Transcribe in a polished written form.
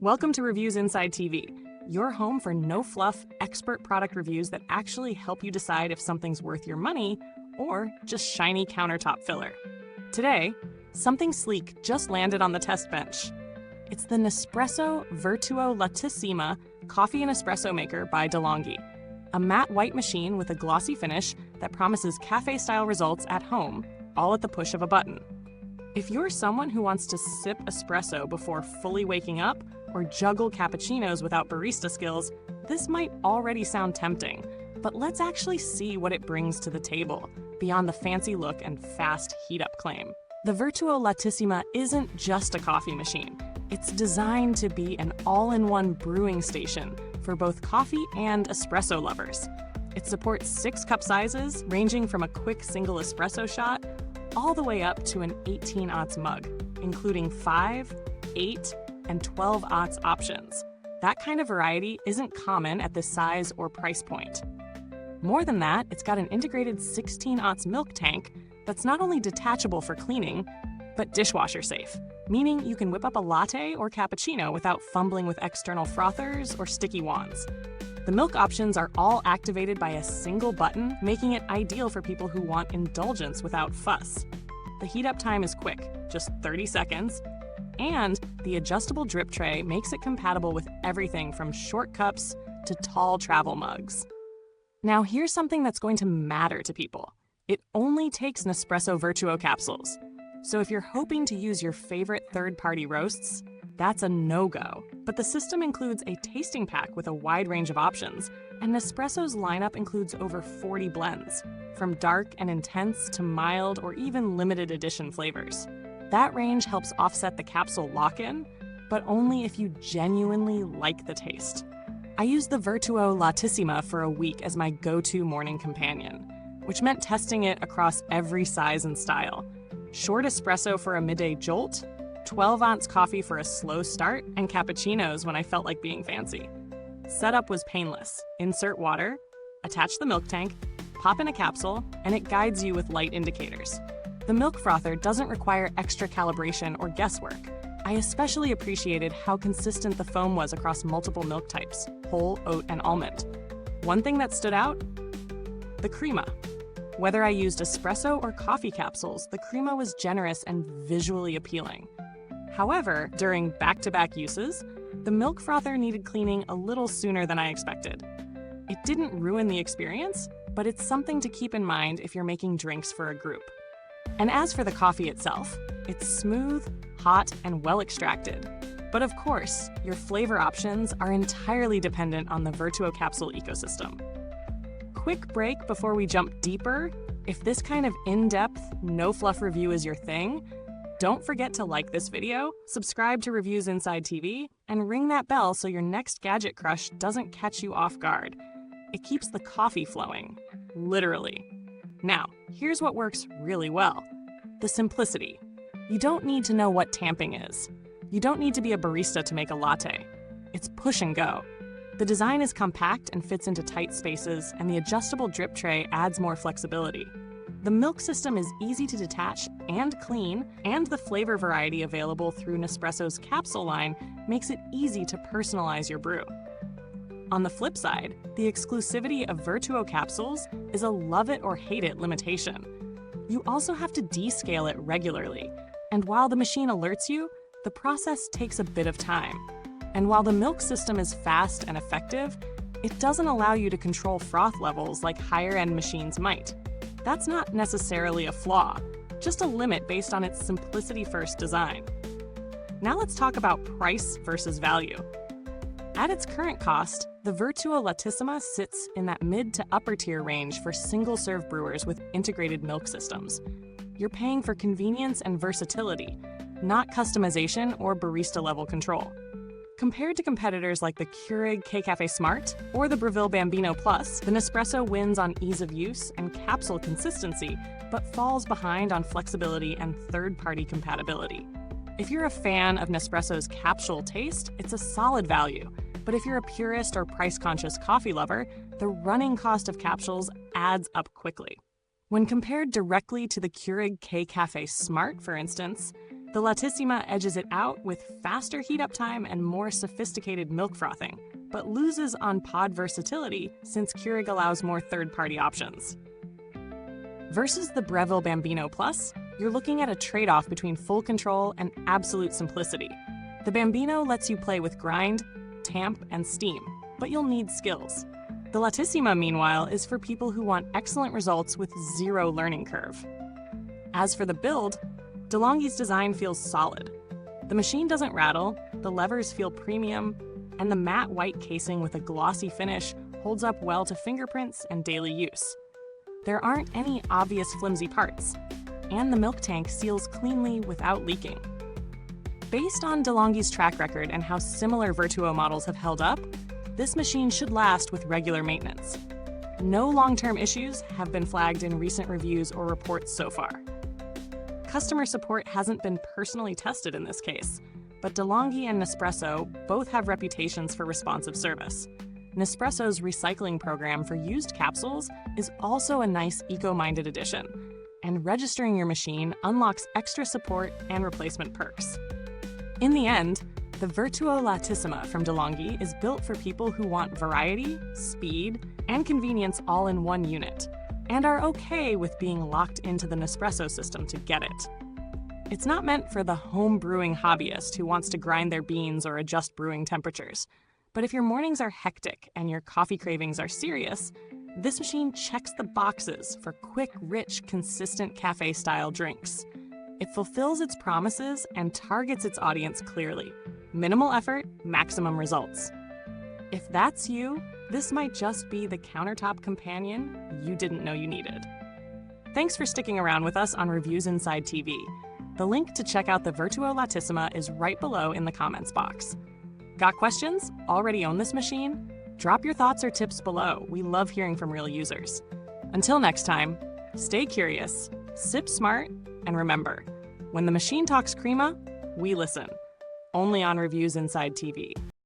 Welcome to Reviewsinside TV, your home for no-fluff, expert product reviews that actually help you decide if something's worth your money or just shiny countertop filler. Today, something sleek just landed on the test bench. It's the Nespresso Vertuo Lattissima coffee and espresso maker by Longhi, a matte white machine with a glossy finish that promises cafe-style results at home, all at the push of a button. If you're someone who wants to sip espresso before fully waking up or juggle cappuccinos without barista skills, this might already sound tempting, but let's actually see what it brings to the table, beyond the fancy look and fast heat-up claim. The Vertuo Lattissima isn't just a coffee machine. It's designed to be an all-in-one brewing station for both coffee and espresso lovers. It supports 6 cup sizes, ranging from a quick single espresso shot all the way up to an 18-ounce mug, including 5, 8, and 12-ounce options. That kind of variety isn't common at this size or price point. More than that, it's got an integrated 16-ounce milk tank that's not only detachable for cleaning, but dishwasher safe, meaning you can whip up a latte or cappuccino without fumbling with external frothers or sticky wands. The milk options are all activated by a single button, making it ideal for people who want indulgence without fuss. The heat-up time is quick, just 30 seconds, and the adjustable drip tray makes it compatible with everything from short cups to tall travel mugs. Now here's something that's going to matter to people. It only takes Nespresso Vertuo capsules. So if you're hoping to use your favorite third-party roasts, that's a no-go. But the system includes a tasting pack with a wide range of options, and Nespresso's lineup includes over 40 blends, from dark and intense to mild or even limited edition flavors. That range helps offset the capsule lock-in, but only if you genuinely like the taste. I used the Vertuo Lattissima for a week as my go-to morning companion, which meant testing it across every size and style. Short espresso for a midday jolt, 12-ounce coffee for a slow start, and cappuccinos when I felt like being fancy. Setup was painless. Insert water, attach the milk tank, pop in a capsule, and it guides you with light indicators. The milk frother doesn't require extra calibration or guesswork. I especially appreciated how consistent the foam was across multiple milk types, whole, oat, and almond. One thing that stood out? The crema. Whether I used espresso or coffee capsules, the crema was generous and visually appealing. However, during back-to-back uses, the milk frother needed cleaning a little sooner than I expected. It didn't ruin the experience, but it's something to keep in mind if you're making drinks for a group. And as for the coffee itself, it's smooth, hot, and well extracted. But of course, your flavor options are entirely dependent on the Vertuo capsule ecosystem. Quick break before we jump deeper. If this kind of in-depth, no-fluff review is your thing, don't forget to like this video, subscribe to Reviewsinside TV, and ring that bell so your next gadget crush doesn't catch you off guard. It keeps the coffee flowing, literally. Now, here's what works really well. The simplicity. You don't need to know what tamping is. You don't need to be a barista to make a latte. It's push and go. The design is compact and fits into tight spaces, and the adjustable drip tray adds more flexibility. The milk system is easy to detach and clean, and the flavor variety available through Nespresso's capsule line makes it easy to personalize your brew. On the flip side, the exclusivity of Vertuo capsules is a love-it-or-hate-it limitation. You also have to descale it regularly, and while the machine alerts you, the process takes a bit of time. And while the milk system is fast and effective, it doesn't allow you to control froth levels like higher-end machines might. That's not necessarily a flaw, just a limit based on its simplicity-first design. Now let's talk about price versus value. At its current cost, the Vertuo Lattissima sits in that mid to upper tier range for single-serve brewers with integrated milk systems. You're paying for convenience and versatility, not customization or barista-level control. Compared to competitors like the Keurig K-Cafe Smart or the Breville Bambino Plus, the Nespresso wins on ease of use and capsule consistency, but falls behind on flexibility and third-party compatibility. If you're a fan of Nespresso's capsule taste, it's a solid value. But if you're a purist or price-conscious coffee lover, the running cost of capsules adds up quickly. When compared directly to the Keurig K-Cafe Smart, for instance, The Lattissima edges it out with faster heat-up time and more sophisticated milk frothing, but loses on pod versatility since Keurig allows more third-party options. Versus the Breville Bambino Plus, you're looking at a trade-off between full control and absolute simplicity. The Bambino lets you play with grind, tamp, and steam, but you'll need skills. The Lattissima, meanwhile, is for people who want excellent results with zero learning curve. As for the build, DeLonghi's design feels solid. The machine doesn't rattle, the levers feel premium, and the matte white casing with a glossy finish holds up well to fingerprints and daily use. There aren't any obvious flimsy parts, and the milk tank seals cleanly without leaking. Based on DeLonghi's track record and how similar Vertuo models have held up, this machine should last with regular maintenance. No long-term issues have been flagged in recent reviews or reports so far. Customer support hasn't been personally tested in this case, but DeLonghi and Nespresso both have reputations for responsive service. Nespresso's recycling program for used capsules is also a nice eco-minded addition, and registering your machine unlocks extra support and replacement perks. In the end, the Vertuo Lattissima from DeLonghi is built for people who want variety, speed, and convenience all in one unit, and are okay with being locked into the Nespresso system to get it. It's not meant for the home brewing hobbyist who wants to grind their beans or adjust brewing temperatures. But if your mornings are hectic and your coffee cravings are serious, this machine checks the boxes for quick, rich, consistent cafe-style drinks. It fulfills its promises and targets its audience clearly. Minimal effort, maximum results. If that's you, this might just be the countertop companion you didn't know you needed. Thanks for sticking around with us on Reviewsinsidetv. The link to check out the Vertuo Lattissima is right below in the comments box. Got questions? Already own this machine? Drop your thoughts or tips below. We love hearing from real users. Until next time, stay curious, sip smart, and remember, when the machine talks crema, we listen. Only on Reviewsinsidetv.